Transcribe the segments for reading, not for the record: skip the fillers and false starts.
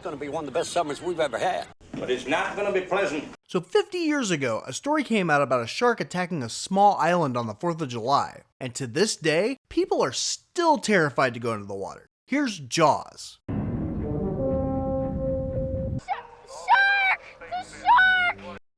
going to be one of the best summers we've ever had. But it's not going to be pleasant. So 50 years ago, a story came out about a shark attacking a small island on the 4th of July. And to this day, people are still terrified to go into the water. Here's Jaws. Shark! The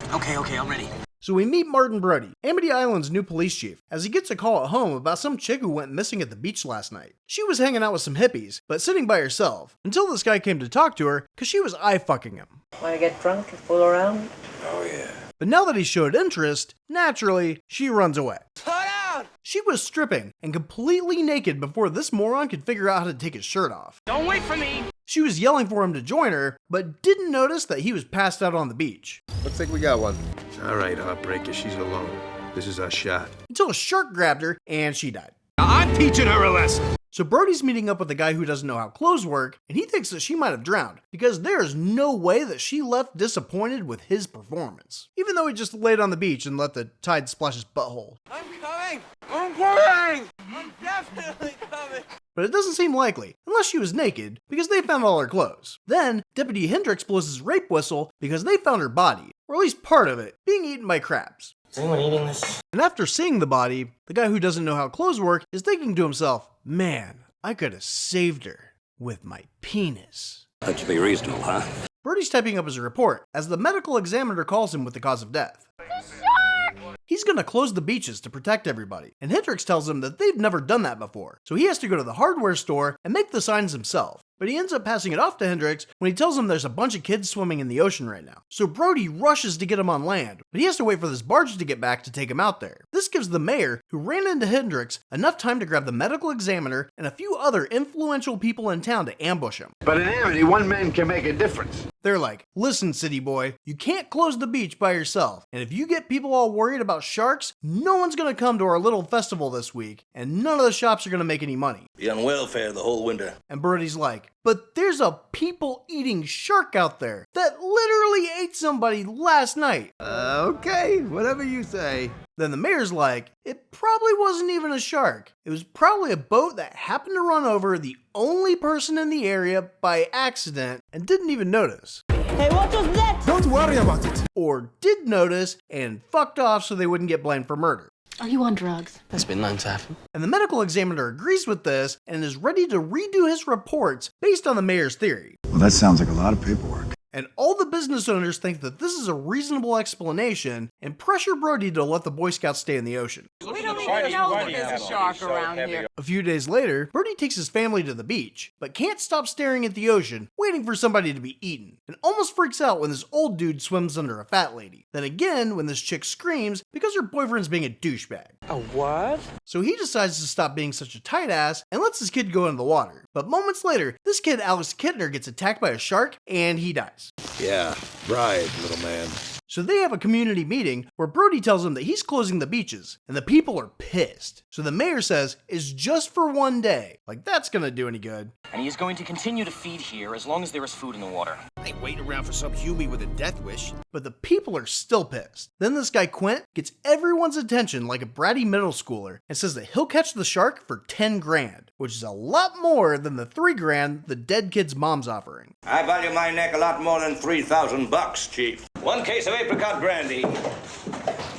shark! Okay, I'm ready. So we meet Martin Brody, Amity Island's new police chief, as he gets a call at home about some chick who went missing at the beach last night. She was hanging out with some hippies, but sitting by herself, until this guy came to talk to her because she was eye-fucking him. Want to get drunk and fool around? Oh, yeah. But now that he showed interest, naturally, she runs away. Cut out! She was stripping and completely naked before this moron could figure out how to take his shirt off. Don't wait for me! She was yelling for him to join her, but didn't notice that he was passed out on the beach. Looks like we got one. All right, Heartbreaker, she's alone. This is our shot. Until a shark grabbed her and she died. I'm teaching her a lesson. So Brody's meeting up with a guy who doesn't know how clothes work, and he thinks that she might have drowned, because there is no way that she left disappointed with his performance. Even though he just laid on the beach and let the tide splash his butthole. I'm coming! I'm coming! I'm definitely coming! But it doesn't seem likely, unless she was naked, because they found all her clothes. Then, Deputy Hendricks blows his rape whistle because they found her body, or at least part of it, being eaten by crabs. Is anyone eating this? And after seeing the body, the guy who doesn't know how clothes work is thinking to himself, man, I could have saved her with my penis. That should be reasonable, huh? Brody's typing up his report as the medical examiner calls him with the cause of death. The shark! He's gonna close the beaches to protect everybody, and Hendricks tells him that they've never done that before, so he has to go to the hardware store and make the signs himself. But he ends up passing it off to Hendricks when he tells him there's a bunch of kids swimming in the ocean right now. So Brody rushes to get him on land, but he has to wait for this barge to get back to take him out there. This gives the mayor, who ran into Hendricks, enough time to grab the medical examiner and a few other influential people in town to ambush him. But in Amity, one man can make a difference. They're like, listen, city boy, you can't close the beach by yourself, and if you get people all worried about sharks, no one's gonna come to our little festival this week, and none of the shops are gonna make any money. Be on welfare the whole winter. And Brody's like, but there's a people-eating shark out there that literally ate somebody last night. Okay, whatever you say. Then the mayor's like, it probably wasn't even a shark. It was probably a boat that happened to run over the only person in the area by accident and didn't even notice. Hey, what was that? Don't worry about it. Or did notice and fucked off so they wouldn't get blamed for murder. Are you on drugs? That's been known to happen. And the medical examiner agrees with this and is ready to redo his reports based on the mayor's theory. Well, that sounds like a lot of paperwork. And all the business owners think that this is a reasonable explanation and pressure Brody to let the Boy Scouts stay in the ocean. We don't even know that there's a shark around here. A few days later, Brody takes his family to the beach, but can't stop staring at the ocean, waiting for somebody to be eaten, and almost freaks out when this old dude swims under a fat lady. Then again when this chick screams because her boyfriend's being a douchebag. A what? So he decides to stop being such a tight ass and lets his kid go into the water. But moments later, this kid Alex Kittner gets attacked by a shark and he dies. Yeah, right, little man. So they have a community meeting where Brody tells them that he's closing the beaches, and the people are pissed. So the mayor says it's just for one day. Like that's gonna do any good. And he is going to continue to feed here as long as there is food in the water. I ain't waiting around for some Huey with a death wish. But the people are still pissed. Then this guy Quint gets everyone's attention like a bratty middle schooler and says that he'll catch the shark for 10 grand, which is a lot more than the 3 grand the dead kid's mom's offering. I value my neck a lot more than $3,000, Chief. 1 case of apricot brandy.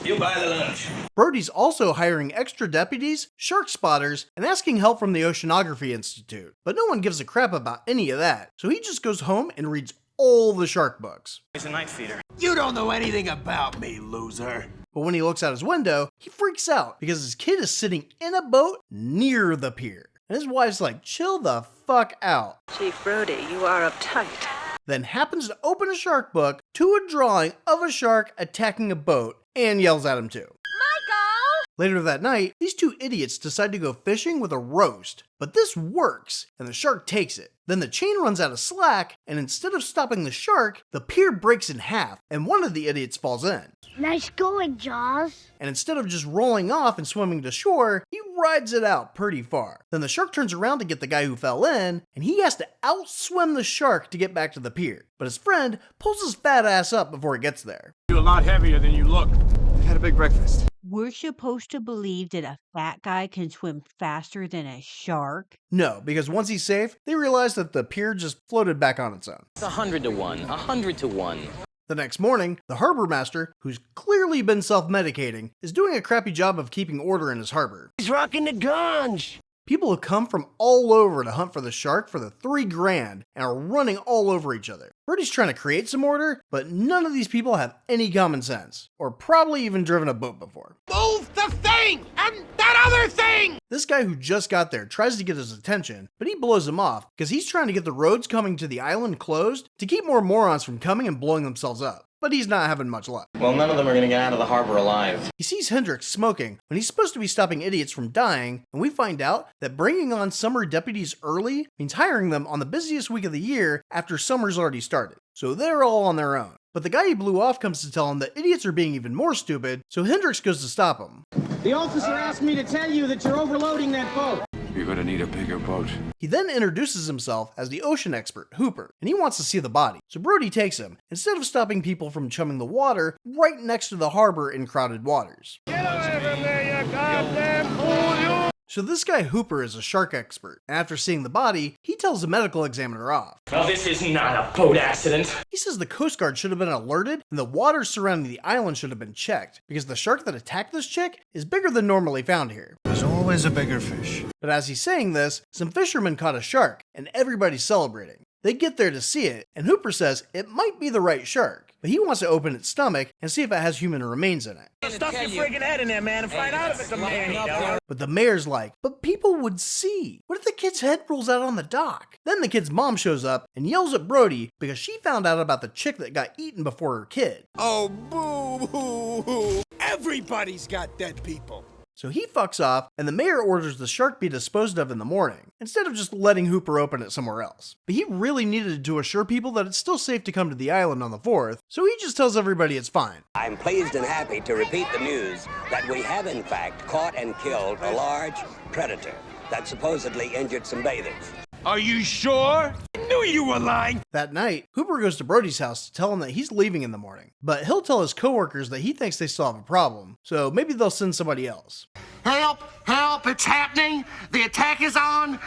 You buy the lunch. Brody's also hiring extra deputies, shark spotters, and asking help from the Oceanography Institute. But no one gives a crap about any of that, so he just goes home and reads all the shark books. He's a night feeder. You don't know anything about me, loser. But when he looks out his window, he freaks out because his kid is sitting in a boat near the pier. And his wife's like, chill the fuck out. Chief Brody, you are uptight. Then happens to open a shark book to a drawing of a shark attacking a boat and yells at him too. Michael! Later that night, these two idiots decide to go fishing with a roast. But this works, and the shark takes it. Then the chain runs out of slack, and instead of stopping the shark, the pier breaks in half, and one of the idiots falls in. Nice going, Jaws. And instead of just rolling off and swimming to shore, he rides it out pretty far. Then the shark turns around to get the guy who fell in, and he has to outswim the shark to get back to the pier. But his friend pulls his fat ass up before he gets there. You're a lot heavier than you look. I had a big breakfast. We're supposed to believe that a fat guy can swim faster than a shark? No, because once he's safe, they realize that the pier just floated back on its own. It's 100 to 1. 100 to 1. The next morning, the harbor master, who's clearly been self-medicating, is doing a crappy job of keeping order in his harbor. He's rocking the guns. People have come from all over to hunt for the shark for the $3 grand and are running all over each other. Brody's trying to create some order, but none of these people have any common sense, or probably even driven a boat before. Move the thing and that other thing! This guy who just got there tries to get his attention, but he blows him off because he's trying to get the roads coming to the island closed to keep more morons from coming and blowing themselves up. But he's not having much luck. Well, none of them are going to get out of the harbor alive. He sees Hendricks smoking when he's supposed to be stopping idiots from dying, and we find out that bringing on summer deputies early means hiring them on the busiest week of the year after summer's already started. So they're all on their own. But the guy he blew off comes to tell him that idiots are being even more stupid, so Hendricks goes to stop him. The officer asked me to tell you that you're overloading that boat. You're gonna need a bigger boat. He then introduces himself as the ocean expert, Hooper, and he wants to see the body. So Brody takes him, instead of stopping people from chumming the water right next to the harbor in crowded waters. Get away from there, you goddamn fool, you! So this guy Hooper is a shark expert, and after seeing the body, he tells the medical examiner off. Well, this is not a boat accident. He says the Coast Guard should have been alerted and the waters surrounding the island should have been checked, because the shark that attacked this chick is bigger than normally found here. There's always a bigger fish. But as he's saying this, some fishermen caught a shark, and everybody's celebrating. They get there to see it, and Hooper says it might be the right shark, but he wants to open its stomach and see if it has human remains in it. Stuff your friggin' head in there, man, and find out if it's a man. But the mayor's like, but people would see. What if the kid's head rolls out on the dock? Then the kid's mom shows up and yells at Brody because she found out about the chick that got eaten before her kid. Oh, boo-hoo-hoo. Everybody's got dead people. So he fucks off, and the mayor orders the shark be disposed of in the morning, instead of just letting Hooper open it somewhere else. But he really needed to assure people that it's still safe to come to the island on the 4th, so he just tells everybody it's fine. I'm pleased and happy to repeat the news that we have in fact caught and killed a large predator that supposedly injured some bathers. Are you sure? I knew you were lying. That night, Hooper goes to Brody's house to tell him that he's leaving in the morning, but he'll tell his coworkers that he thinks they still have a problem, so maybe they'll send somebody else. Help! Help! It's happening! The attack is on!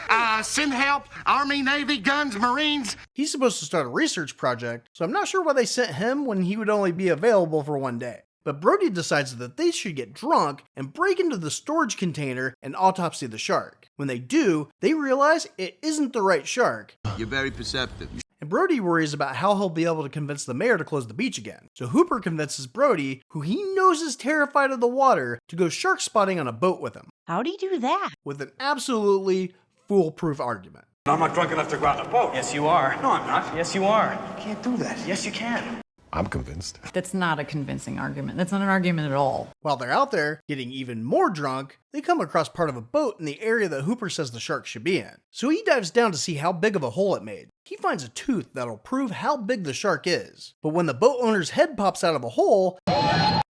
Send help! Army, Navy, guns, Marines! He's supposed to start a research project, so I'm not sure why they sent him when he would only be available for one day. But Brody decides that they should get drunk and break into the storage container and autopsy the shark. When they do, they realize it isn't the right shark. You're very perceptive. And Brody worries about how he'll be able to convince the mayor to close the beach again. So Hooper convinces Brody, who he knows is terrified of the water, to go shark spotting on a boat with him. How'd he do that? With an absolutely foolproof argument. I'm not drunk enough to go out in a boat. Yes, you are. No, I'm not. Yes, you are. You can't do that. Yes, you can. I'm convinced. That's not a convincing argument. That's not an argument at all. While they're out there, getting even more drunk, they come across part of a boat in the area that Hooper says the shark should be in. So he dives down to see how big of a hole it made. He finds a tooth that'll prove how big the shark is. But when the boat owner's head pops out of a hole,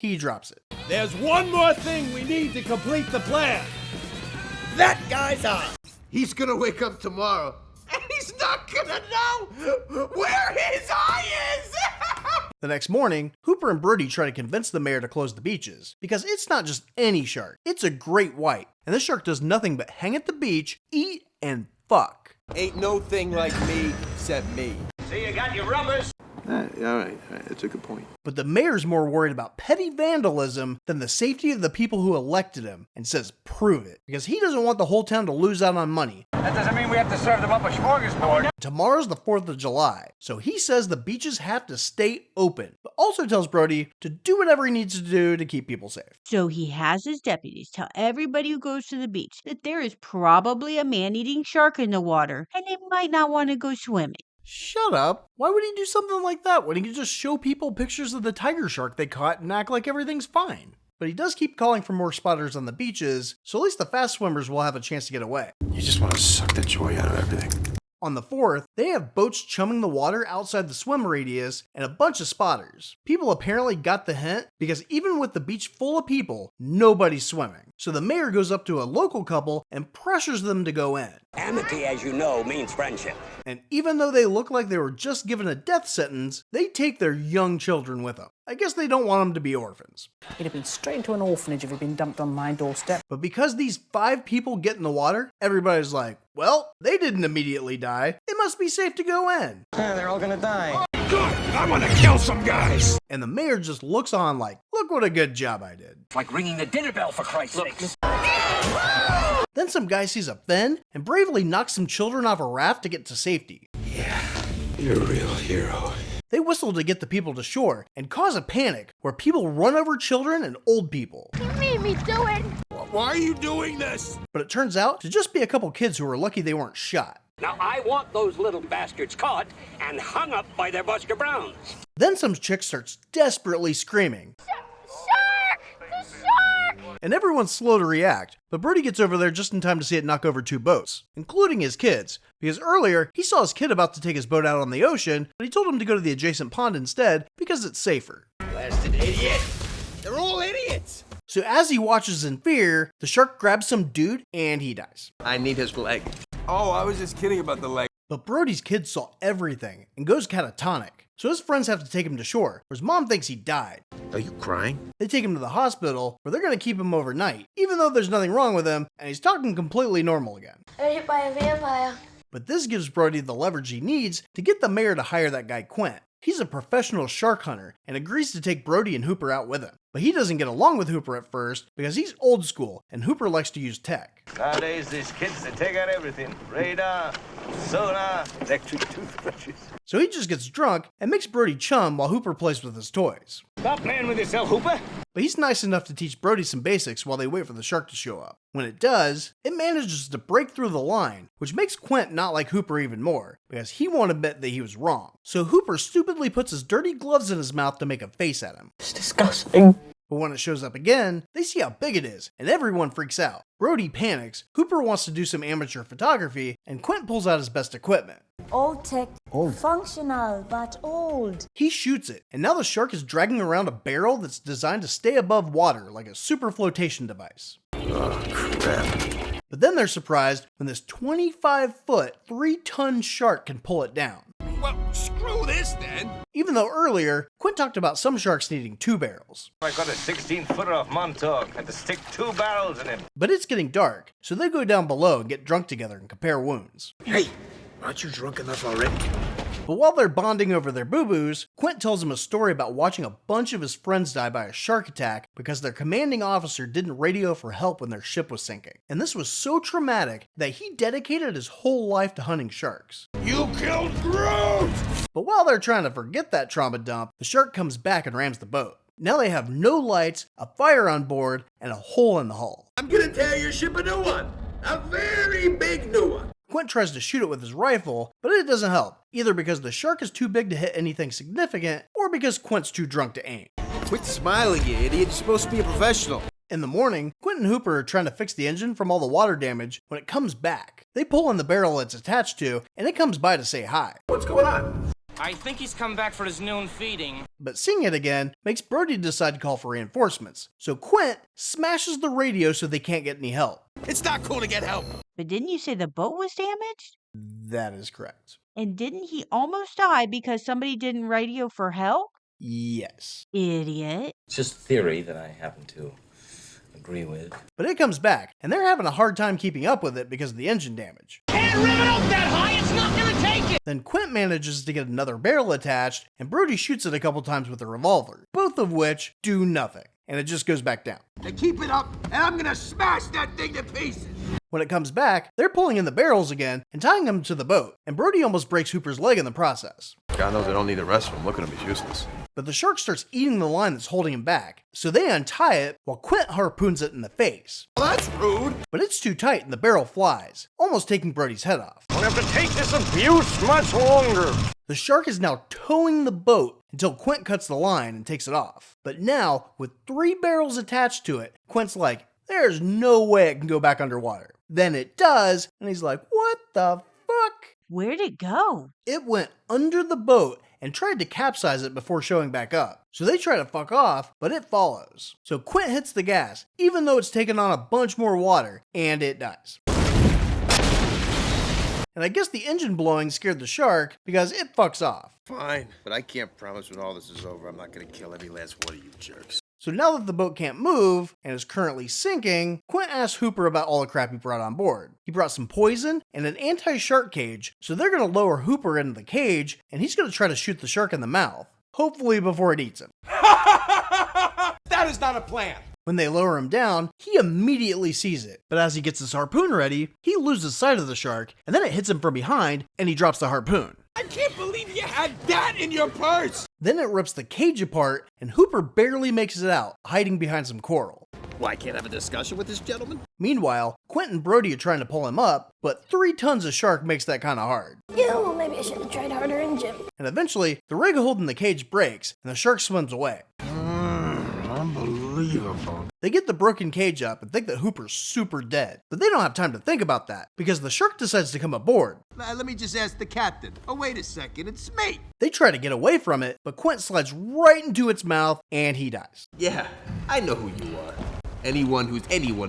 he drops it. There's one more thing we need to complete the plan. That guy's eye. He's gonna wake up tomorrow, and he's not gonna know where his eye is. The next morning, Hooper and Brody try to convince the mayor to close the beaches, because it's not just any shark, it's a great white, and this shark does nothing but hang at the beach, eat, and fuck. Ain't no thing like me except me. See, you got your rubbers. All right. That's a good point. But the mayor's more worried about petty vandalism than the safety of the people who elected him, and says prove it, because he doesn't want the whole town to lose out on money. That doesn't mean we have to serve them up a smorgasbord. Tomorrow's the 4th of July, so he says the beaches have to stay open, but also tells Brody to do whatever he needs to do to keep people safe. So he has his deputies tell everybody who goes to the beach that there is probably a man-eating shark in the water, and they might not want to go swimming. Shut up. Why would he do something like that when he could just show people pictures of the tiger shark they caught and act like everything's fine? But he does keep calling for more spotters on the beaches, so at least the fast swimmers will have a chance to get away. You just want to suck the joy out of everything. On the 4th, they have boats chumming the water outside the swim radius and a bunch of spotters. People apparently got the hint because even with the beach full of people, nobody's swimming. So the mayor goes up to a local couple and pressures them to go in. Amity, as you know, means friendship. And even though they look like they were just given a death sentence, they take their young children with them. I guess they don't want them to be orphans. He'd have been straight into an orphanage if he'd been dumped on my doorstep. But because these 5 people get in the water, everybody's like, well, they didn't immediately die. It must be safe to go in. Yeah, they're all gonna die. Good! I'm gonna kill some guys! And the mayor just looks on like, look what a good job I did. It's like ringing the dinner bell, for Christ's sake. Then some guy sees a fin and bravely knocks some children off a raft to get to safety. Yeah, you're a real hero. They whistle to get the people to shore and cause a panic where people run over children and old people. You made me do it. Why are you doing this? But it turns out to just be a couple kids who were lucky they weren't shot. Now, I want those little bastards caught and hung up by their Buster Browns. Then some chick starts desperately screaming. Shark! The shark! And everyone's slow to react, but Brody gets over there just in time to see it knock over 2 boats, including his kids, because earlier he saw his kid about to take his boat out on the ocean, but he told him to go to the adjacent pond instead because it's safer. Blasted idiot! They're all idiots! So as he watches in fear, the shark grabs some dude and he dies. I need his leg. Oh, I was just kidding about the leg. But Brody's kid saw everything and goes catatonic, so his friends have to take him to shore, where his mom thinks he died. Are you crying? They take him to the hospital, where they're going to keep him overnight, even though there's nothing wrong with him, and he's talking completely normal again. I got hit by a vampire. But this gives Brody the leverage he needs to get the mayor to hire that guy Quint. He's a professional shark hunter and agrees to take Brody and Hooper out with him. But he doesn't get along with Hooper at first because he's old school and Hooper likes to use tech. Nowadays, these kids, they take out everything. Radar, sonar, electric toothbrushes. So he just gets drunk and makes Brody chum while Hooper plays with his toys. Stop playing with yourself, Hooper. But he's nice enough to teach Brody some basics while they wait for the shark to show up. When it does, it manages to break through the line, which makes Quint not like Hooper even more, because he won't admit that he was wrong. So Hooper stupidly puts his dirty gloves in his mouth to make a face at him. It's disgusting. But when it shows up again, they see how big it is, and everyone freaks out. Brody panics, Hooper wants to do some amateur photography, and Quint pulls out his best equipment. Old tech, functional, but old. He shoots it, and now the shark is dragging around a barrel that's designed to stay above water like a super flotation device. Oh, crap. But then they're surprised when this 25-foot, 3-ton shark can pull it down. Well, screw this then. Even though earlier, Quint talked about some sharks needing 2 barrels. I got a 16-footer off Montauk. Had to stick 2 barrels in him. But it's getting dark, so they go down below and get drunk together and compare wounds. Hey, aren't you drunk enough already? But while they're bonding over their boo-boos, Quint tells him a story about watching a bunch of his friends die by a shark attack because their commanding officer didn't radio for help when their ship was sinking. And this was so traumatic that he dedicated his whole life to hunting sharks. You killed Groot! But while they're trying to forget that trauma dump, the shark comes back and rams the boat. Now they have no lights, a fire on board, and a hole in the hull. I'm gonna tear your ship a new one! A very big new one! Quint tries to shoot it with his rifle, but it doesn't help, either because the shark is too big to hit anything significant, or because Quint's too drunk to aim. Quit smiling, you idiot. You're supposed to be a professional. In the morning, Quint and Hooper are trying to fix the engine from all the water damage when it comes back. They pull in the barrel it's attached to, and it comes by to say hi. What's going on? I think he's come back for his noon feeding. But seeing it again makes Brody decide to call for reinforcements. So Quint smashes the radio so they can't get any help. It's not cool to get help. But didn't you say the boat was damaged? That is correct. And didn't he almost die because somebody didn't radio for help? Yes. Idiot. It's just theory that I happen to agree with. But it comes back, and they're having a hard time keeping up with it because of the engine damage. Can't rim it up that high, it's not gonna take it! Then Quint manages to get another barrel attached, and Brody shoots it a couple times with a revolver, both of which do nothing, and it just goes back down. Now keep it up, and I'm gonna smash that thing to pieces! When it comes back, they're pulling in the barrels again and tying them to the boat, and Brody almost breaks Hooper's leg in the process. God knows I don't need the rest of him. Look at him, he's useless. But the shark starts eating the line that's holding him back, so they untie it while Quint harpoons it in the face. Well, that's rude. But it's too tight and the barrel flies, almost taking Brody's head off. We have to take this abuse much longer. The shark is now towing the boat until Quint cuts the line and takes it off. But now, with 3 barrels attached to it, Quint's like, there's no way it can go back underwater. Then it does, and he's like, what the fuck? Where'd it go? It went under the boat and tried to capsize it before showing back up. So they try to fuck off, but it follows. So Quint hits the gas, even though it's taken on a bunch more water, and it dies. and I guess the engine blowing scared the shark because it fucks off. Fine, but I can't promise when all this is over I'm not gonna kill every last one of you jerks. So now that the boat can't move and is currently sinking, Quint asks Hooper about all the crap he brought on board. He brought some poison and an anti-shark cage, so they're going to lower Hooper into the cage and he's going to try to shoot the shark in the mouth, hopefully before it eats him. That is not a plan. When they lower him down, he immediately sees it, but as he gets his harpoon ready, he loses sight of the shark and then it hits him from behind and he drops the harpoon. I can't believe you had that in your purse! Then it rips the cage apart, and Hooper barely makes it out, hiding behind some coral. Well, I can't have a discussion with this gentleman? Meanwhile, Quint and Brody are trying to pull him up, but 3 tons of shark makes that kinda hard. Ew, maybe I should have tried harder in gym. And eventually, the rig holding the cage breaks, and the shark swims away. Unbelievable. They get the broken cage up and think that Hooper's super dead, but they don't have time to think about that, because the shark decides to come aboard. Let me just ask the captain. Oh, wait a second, it's me! They try to get away from it, but Quint slides right into its mouth, and he dies. Yeah, I know who you are. Anyone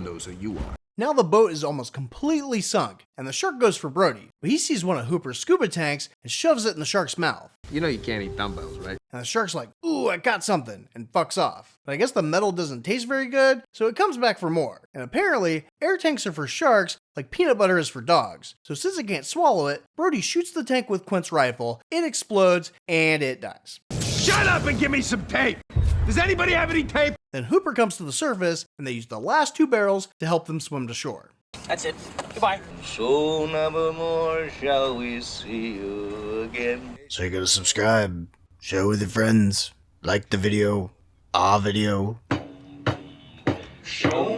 knows who you are. Now the boat is almost completely sunk, and the shark goes for Brody, but he sees one of Hooper's scuba tanks and shoves it in the shark's mouth. You know you can't eat dumbbells, right? And the shark's like, ooh, I got something, and fucks off. But I guess the metal doesn't taste very good, so it comes back for more. And apparently, air tanks are for sharks like peanut butter is for dogs. So since it can't swallow it, Brody shoots the tank with Quint's rifle, it explodes, and it dies. Shut up and give me some tape! Does anybody have any tape? Then Hooper comes to the surface, and they use the last 2 barrels to help them swim to shore. That's it. Goodbye. So nevermore shall we see you again. So you gotta subscribe, share with your friends, like the video, our video. Show